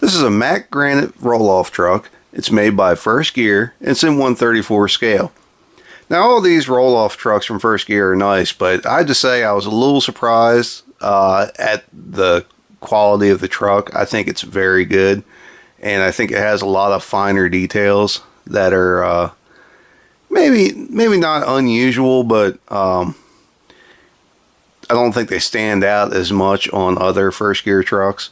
This is a Mack Granite roll-off truck. It's made by First Gear. It's in 1/34 scale. Now all these roll-off trucks from First Gear are nice, but I have to say I was a little surprised at the quality of the truck. I think it's very good, and I think it has a lot of finer details that are maybe not unusual, but I don't think they stand out as much on other First Gear trucks.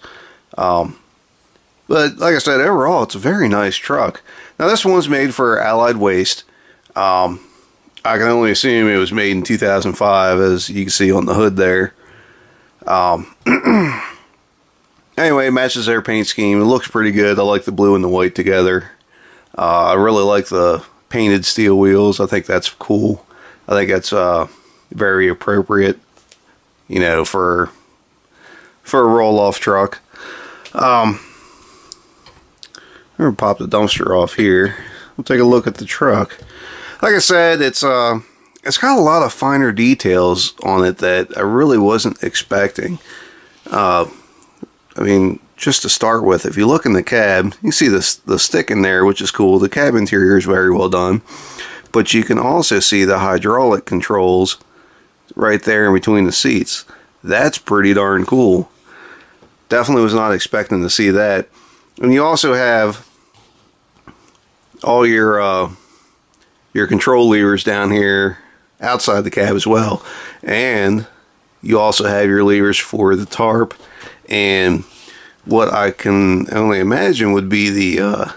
But like I said, overall, it's a very nice truck. Now this one's made for Allied Waste. I can only assume it was made in 2005, as you can see on the hood there. Anyway, it matches their paint scheme. It looks pretty good. I like the blue and the white together. I really like the painted steel wheels. I think that's cool. I think that's very appropriate, you know, for a roll-off truck. I'm gonna pop the dumpster off here. We'll take a look at the truck. Like I said, it's got a lot of finer details on it that I really wasn't expecting. I mean, just to start with, if you look in the cab, you see the stick in there, which is cool. The cab interior is very well done, but you can also see the hydraulic controls right there in between the seats. That's pretty darn cool. Definitely was not expecting to see that. And you also have all your control levers down here outside the cab as well, and you also have your levers for the tarp and what I can only imagine would be the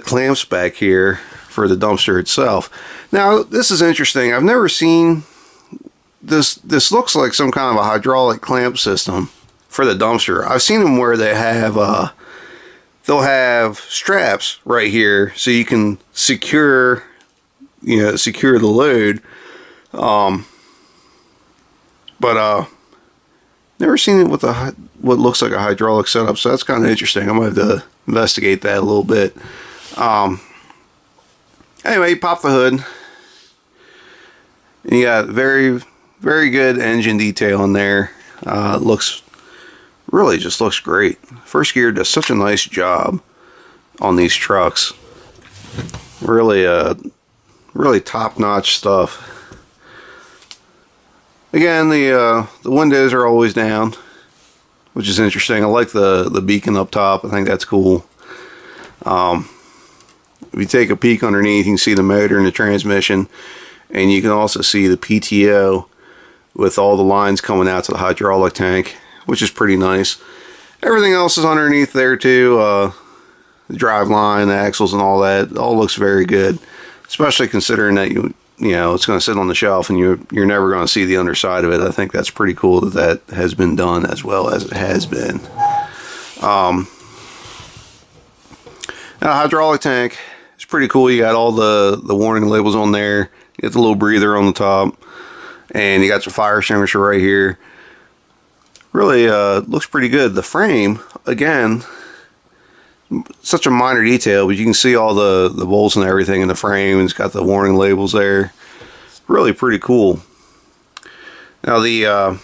clamps back here for the dumpster itself. Now this is interesting. I've never seen this. This looks like some kind of a hydraulic clamp system for the dumpster. I've seen them where they have they'll have straps right here so you can secure the load. But never seen it with what looks like a hydraulic setup, so that's kind of interesting. I'm going to have to investigate that a little bit. Anyway, pop the hood. And you got very, very good engine detail in there. Really just looks great. First Gear does such a nice job on these trucks. Really top-notch stuff. Again, the windows are always down, which is interesting. I like the beacon up top. I think that's cool. If you take a peek underneath, you can see the motor and the transmission, and you can also see the PTO with all the lines coming out to the hydraulic tank, which is pretty nice. Everything else is underneath there too. The drive line, the axles, and all that all looks very good, especially considering that you know it's going to sit on the shelf and you're never going to see the underside of it. I think that's pretty cool that has been done as well as it has been. Now, hydraulic tank is pretty cool. You got all the warning labels on there. You got the little breather on the top, and you got your fire extinguisher right here. Really looks pretty good. The frame, again, such a minor detail, but you can see all the bolts and everything in the frame. It's got the warning labels there. Really pretty cool. Now the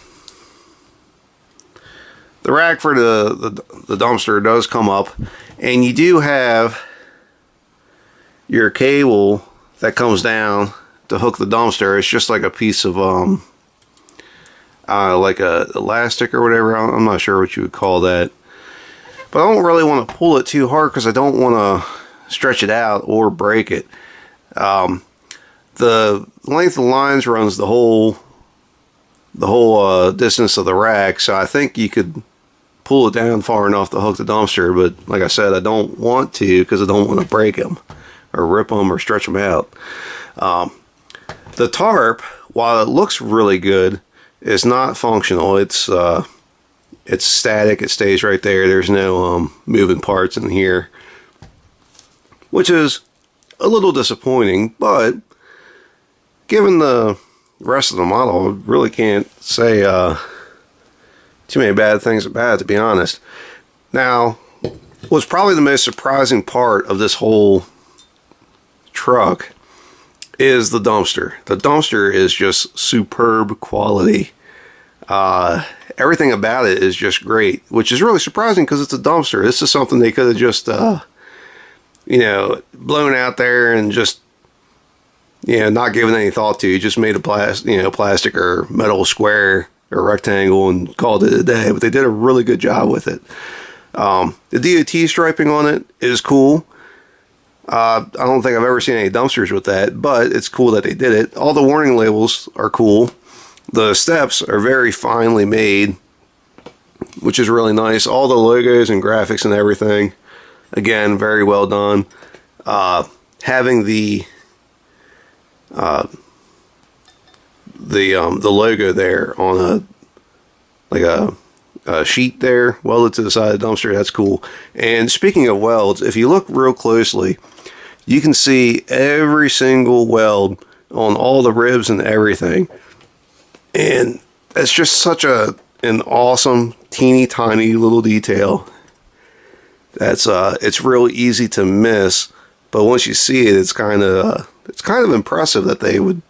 rack for the dumpster does come up, and you do have your cable that comes down to hook the dumpster. It's just like a piece of like a elastic or whatever. I'm not sure what you would call that. But I don't really want to pull it too hard because I don't want to stretch it out or break it. The length of the lines runs the whole distance of the rack, so I think you could pull it down far enough to hook the dumpster. But like I said, I don't want to because I don't want to break them or rip them or stretch them out. The tarp, while it looks really good, is not functional. It's static. It stays right there. There's no moving parts in here, which is a little disappointing, but given the rest of the model, I really can't say too many bad things about it, to be honest. Now, what's probably the most surprising part of this whole truck is the dumpster. The dumpster is just superb quality. Everything about it is just great, which is really surprising because it's a dumpster. This is something they could have just, you know, blown out there and just, you know, not given any thought to. Just made a plastic or metal square or rectangle and called it a day. But they did a really good job with it. The DOT striping on it is cool. I don't think I've ever seen any dumpsters with that, but it's cool that they did it. All the warning labels are cool. The steps are very finely made, which is really nice. All the logos and graphics and everything, again, very well done. Having the logo there on a sheet there welded to the side of the dumpster, that's cool. And speaking of welds, if you look real closely, you can see every single weld on all the ribs and everything. And it's just such an awesome, teeny tiny little detail. That's it's real easy to miss, but once you see it, it's kind of impressive that they would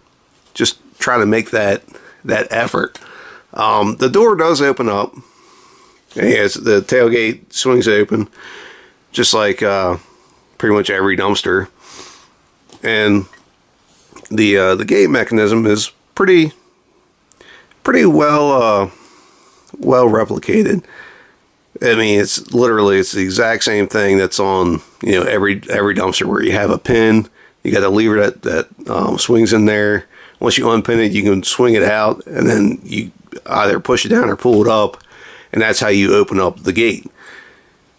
just try to make that effort. The door does open up. Yes, the tailgate swings open, just like pretty much every dumpster, and the gate mechanism is pretty well replicated. I mean, it's the exact same thing that's on, you know, every dumpster, where you have a pin, you got a lever that swings in there. Once you unpin it, you can swing it out, and then you either push it down or pull it up, and that's how you open up the gate.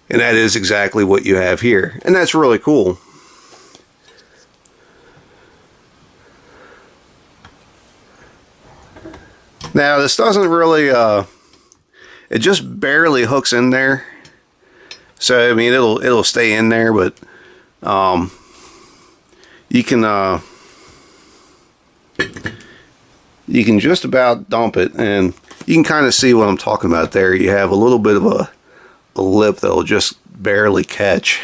And that is exactly what you have here, and that's really cool. Now, this doesn't really, it just barely hooks in there. So, I mean, it'll stay in there, but you can just about dump it, and you can kind of see what I'm talking about there. You have a little bit of a lip that'll just barely catch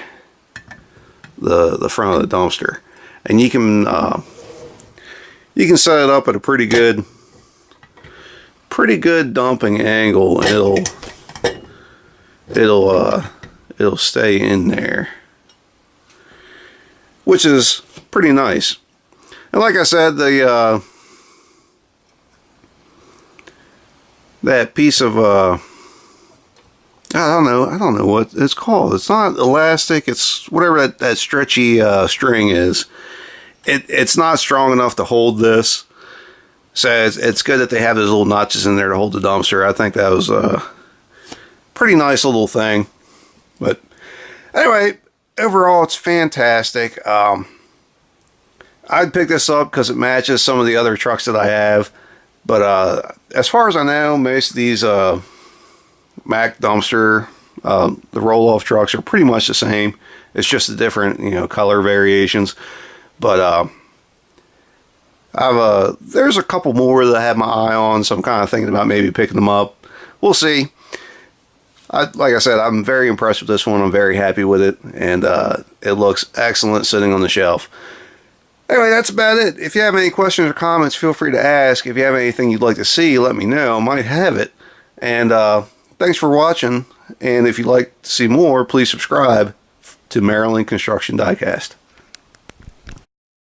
the front of the dumpster, and you can set it up at a pretty good dumping angle, and it'll stay in there, which is pretty nice. And like I said, that piece of I don't know what it's called. It's not elastic. It's whatever that stretchy string is. It's not strong enough to hold this. So it's good that they have those little notches in there to hold the dumpster. I think that was a pretty nice little thing. But anyway, overall, it's fantastic. I'd pick this up because it matches some of the other trucks that I have. But as far as I know, most of these Mack dumpster, the roll-off trucks are pretty much the same. It's just the different, you know, color variations. But there's a couple more that I have my eye on, so I'm kind of thinking about maybe picking them up. We'll see. Like I said, I'm very impressed with this one. I'm very happy with it, and it looks excellent sitting on the shelf. Anyway, that's about it. If you have any questions or comments, feel free to ask. If you have anything you'd like to see, let me know. I might have it. And thanks for watching. And if you'd like to see more, please subscribe to Maryland Construction Diecast.